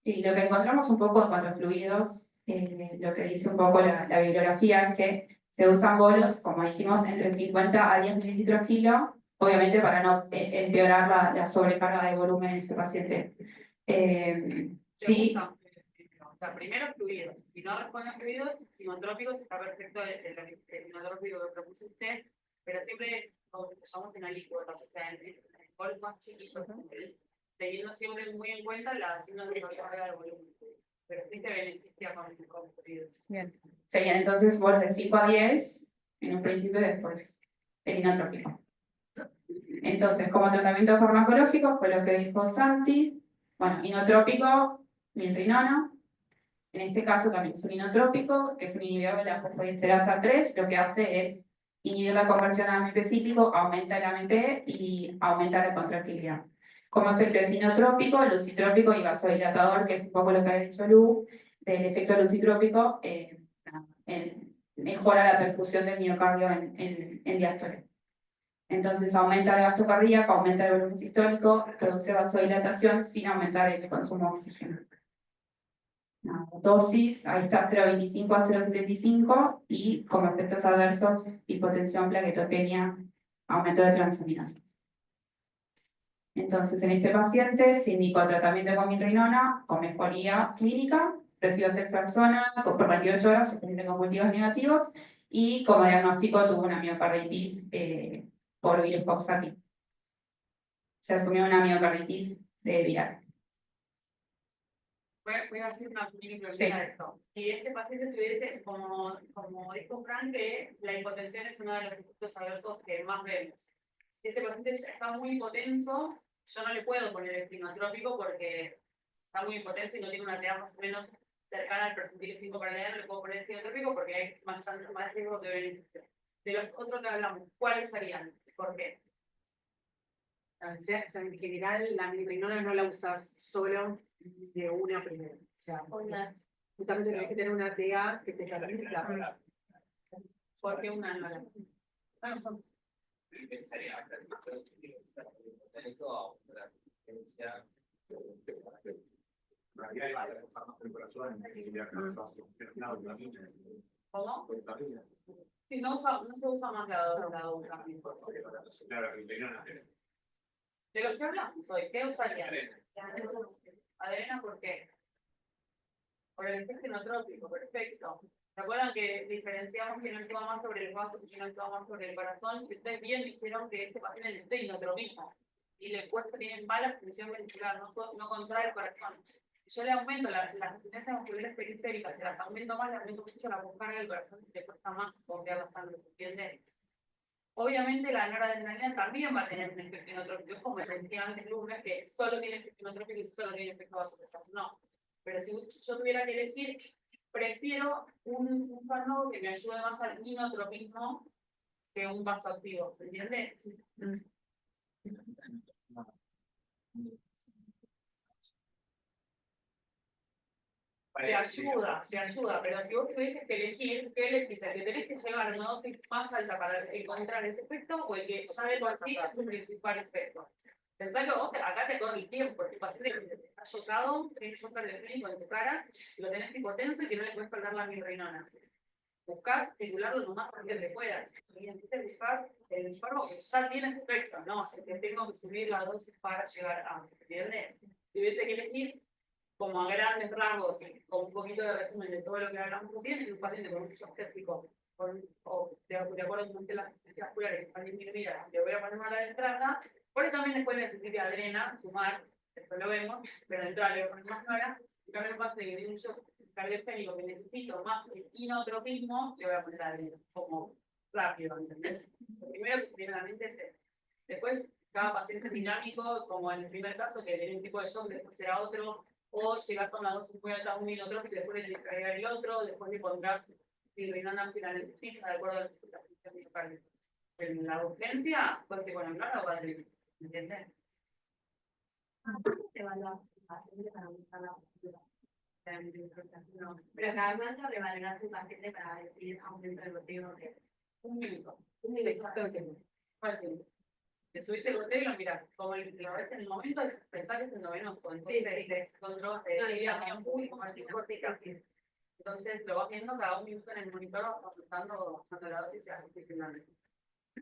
Sí, lo que encontramos un poco en cuanto a fluidos, lo que dice un poco la bibliografía es que se usan bolos, como dijimos, entre 50 a 10 mililitros kilo, obviamente para no empeorar la sobrecarga de volumen en este paciente. Sí, O sea, primero fluidos. Si no responden fluidos, inotrópicos, está perfecto el inotrópico que propuso usted, pero siempre es como que llamamos en alícuota, o sea, en bols más chiquitos, teniendo siempre muy en cuenta la signos de carga de volumen. Pero sí se beneficia con fluidos. bien. Serían entonces bolos de 5 a 10, en un principio y después el inotrópico. Entonces, como tratamiento farmacológico, fue lo que dijo Santi. Bueno, inotrópico, milrinona. En este caso también es un inotrópico, que es un inhibidor de la fosfodiesterasa 3. Lo que hace es inhibir la conversión a AMP cíclico, aumenta el AMP y aumenta la contractilidad. Como efecto es inotrópico, lucitrópico y vasodilatador, que es un poco lo que ha dicho Lu, del efecto lucitrópico, mejora la perfusión del miocardio en diástole. Entonces aumenta el gasto cardíaco, aumenta el volumen sistólico, produce vasodilatación sin aumentar el consumo de oxígeno. Dosis, ahí está 0,25 a 0,75 y como efectos adversos, hipotensión, plaquetopenia, aumento de transaminasas. Entonces en este paciente se indicó tratamiento con milrinona con mejoría clínica, recibió ceftriaxona por 48 horas, suficiente con cultivos negativos y como diagnóstico tuvo una miocarditis por virus Coxsackie. Se asumió una miocarditis viral. Voy a hacer una mini pregunta Sí. de esto. Si este paciente tuviese, como dijo Fran, que la hipotensión es uno de los efectos adversos que más vemos. Si este paciente ya está muy hipotenso, yo no le puedo poner el inotrópico porque está muy hipotenso y no tiene una TEA más o menos cercana al percentil 5 para la no le puedo poner el inotrópico porque hay más riesgo de beneficio. De los otros que hablamos, ¿cuáles serían? ¿Por qué? O sea, en general, la milrinona no la usas solo de una primera. O sea, justamente tenés que tener una TA que te permita la. ¿Por qué una no la? Bueno, ¿cómo? Si no se usa más la otra. De lo que hablamos hoy, ¿qué usarían? Adrena, ¿por qué? Por el efecto inotrópico, perfecto. ¿Se acuerdan que diferenciamos que no actúa más sobre el vaso y que no actúa más sobre el corazón? Y ustedes bien dijeron que este paciente necesita inotropismo y le cuesta, tiene mala función ventricular, no contrae el corazón. Si yo le aumento las resistencias musculares periféricas, se las aumento más, le aumento mucho la carga del corazón y le cuesta más bombear la sangre, ¿se entiende? Obviamente la noradrenalina también va a tener un efecto inotrópico, como les decía antes Lourdes, que solo tiene efecto inotrópico y solo tiene efecto vasopresor. No. Pero si yo tuviera que elegir prefiero un fármaco que me ayude más al inotropismo que un vasoactivo, ¿se entiende? Te ayuda, pero si vos tuvieses que elegir, ¿qué elegís? ¿El que tenés que llegar a una dosis más alta para encontrar ese efecto o el que ya de por sí es un principal efecto? Pensá que vos acá te corre el tiempo, tu paciente que se te está chocado, que es choque clínico en tu cara, y lo tenés hipotenso y que no le puedes perder la mirrinona. Buscás regularlo lo más rápido que puedas. Y entonces buscás el fármaco que ya tiene ese efecto, no, el que tengo que subir la dosis para llegar a, ¿entiendes? Si hubiese que elegir, como a grandes rasgos, con un poquito de resumen de todo lo que hablamos recién, en un paciente con un shock séptico, o de acuerdo con las necesidades oculares están disminuidas, le voy a poner mala de entrada, por eso también después necesita adrena, sumar, después lo vemos, pero de entrada le voy a poner más clara, y también pasa de que tiene un shock cardiogénico que necesito más inotropismo, le voy a poner adrena, como rápido, ¿entendés? Lo primero que se tiene en la mente es eso. Después, cada paciente es dinámico, como en el primer caso, que tiene un tipo de shock, después será otro, o llegas a una dosis muy alta, un inotrópico, y después le tienes que agregar el otro, después le pondrás pirrinona si la necesitas, de acuerdo a la función miocardio. En la urgencia, puede ser con el plano o con el, ¿entiendes? No, pero cada cuánto le valdrá a su paciente para decir aumento de goteo que Un minuto, todo el tiempo. ¿Cuál tiempo? Te subiste el goteo y lo mirás, como lo ves en el momento, es pensar que es endovenoso, entonces es control de vida público, cortica. Entonces lo vas viendo cada un minuto en el monitor, vas ajustando la dosis y se hace final.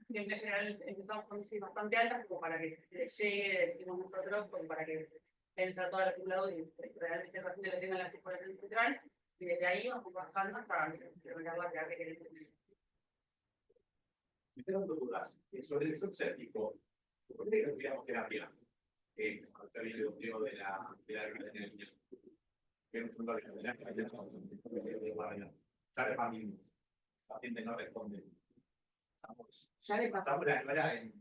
Siempre en general empezamos con dosis bastante altas, como para que le llegue, decimos nosotros, como para que entra toda la acumulado y realmente el paciente le tenga la circulación central, y desde ahí vamos bajando hasta lograr la terapia que queremos. Me tengo dudas. Sobre el shock séptico, ¿por qué no tuviéramos terapia? Cuando está bien el goteo de la adrenalina. Que es un punto de la el paciente no responde. Ya le pasó. Estamos en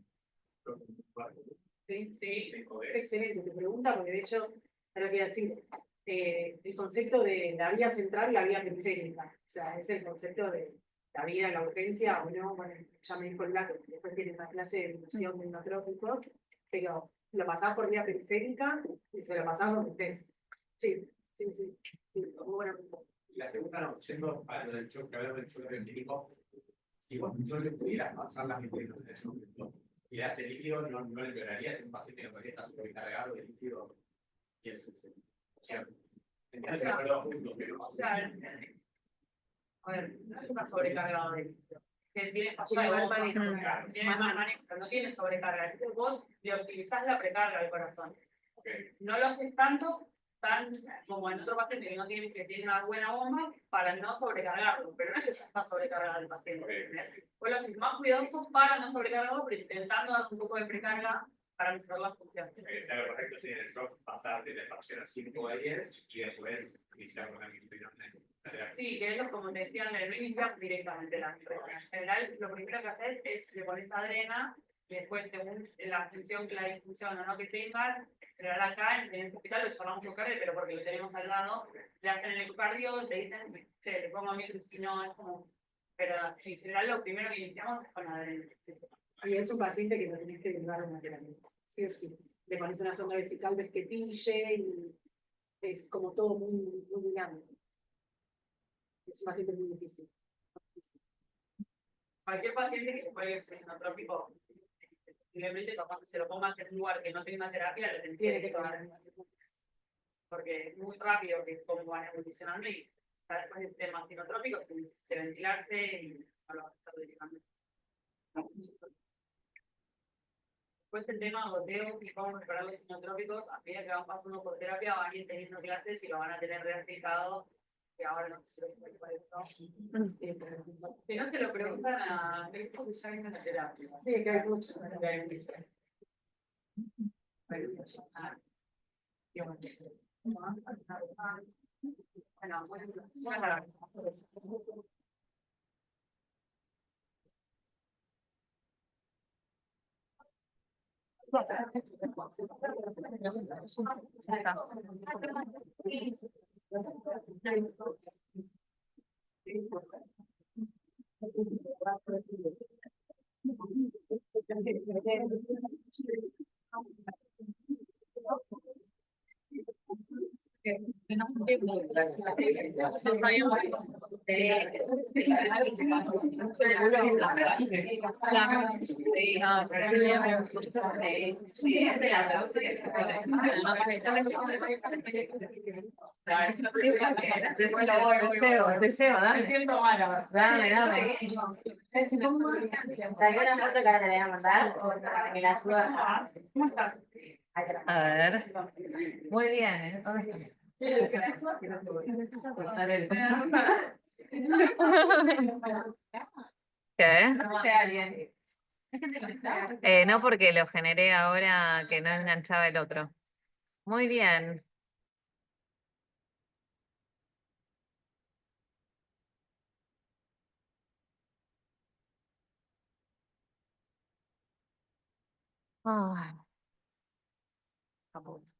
Sí, Sí, es excelente tu pregunta, porque de hecho, te lo quiero decir, el concepto de la vía central y la vía periférica, o sea, es el concepto de la vía, la urgencia, o no, bueno, ya me dijo el Blanco, que después tiene una clase de dilución de inotrópicos, pero lo pasás por vía periférica y se lo pasás donde estés. Sí, sí, muy bueno. Y la segunda, no, yendo a lo del shock, que hablamos del shock bioquímico, si vos no le pudieras pasar las medicinas en ese momento, y ese líquido no le empeorarías en un paciente que todavía está sobrecargado de líquido y el sucede. O sea, entonces los juntos, pero o sea, a ver, no es una sobrecarga de líquido. Que tiene falla de bomba, tiene más manejo, no tiene sobrecarga. Entonces vos le optimizás la precarga del corazón. No lo haces tanto, tan como en otro paciente que no tiene, que tiene una buena bomba, para no sobrecargarlo. Pero no es que ya está sobrecargado el paciente. Vos lo haces más cuidadoso para no sobrecargarlo, pero intentando dar un poco de precarga para mejorar la función. Lo correcto sería en el shock pasar de la fracción a 5 a 10 y después iniciar con la micropirona. Sí, que es como te decían, no iniciar directamente la micropirona. En general, lo primero que haces es le pones adrena y después, según la función, la disfunción o no que tengas, pero acá en este hospital lo llamamos ecocardio, pero porque lo tenemos al lado, le hacen el ecocardio, te dicen, che, le pongo micro, si no, es como. Pero en general lo primero que iniciamos es con adrena. Sí. Y es un paciente que no tenés que llevar una terapia, sí o sí. Le pones una sonda vesical ves que pille y es como todo muy dinámico. Es un paciente muy difícil. Cualquier paciente que juegue su inotrópico, posiblemente capaz que se lo pongas en un lugar que no tenga terapia, le tiene que tomar. Porque es muy rápido que cómo van evolucionando y después de sistemas inotrópicos se necesita ventilarse y no lo van a estar dedicando. Después el tema de goteo y cómo preparar los inotrópicos, a medida que van pasando por terapia van a ir teniendo clases y lo van a tener reaplicado, que ahora no se lo por eso. Que no te lo preguntan a médicos que ya vienen a terapia. Sí, que hay mucho. Bueno, Te llevo, Me siento mala. Dame. Saqué una foto que ahora te voy a mandar. Que la suba. ¿Cómo estás? A ver. Muy bien, ¿eh? ¿Qué? No, porque lo generé ahora que no enganchaba el otro. Muy bien. Ay. A punto.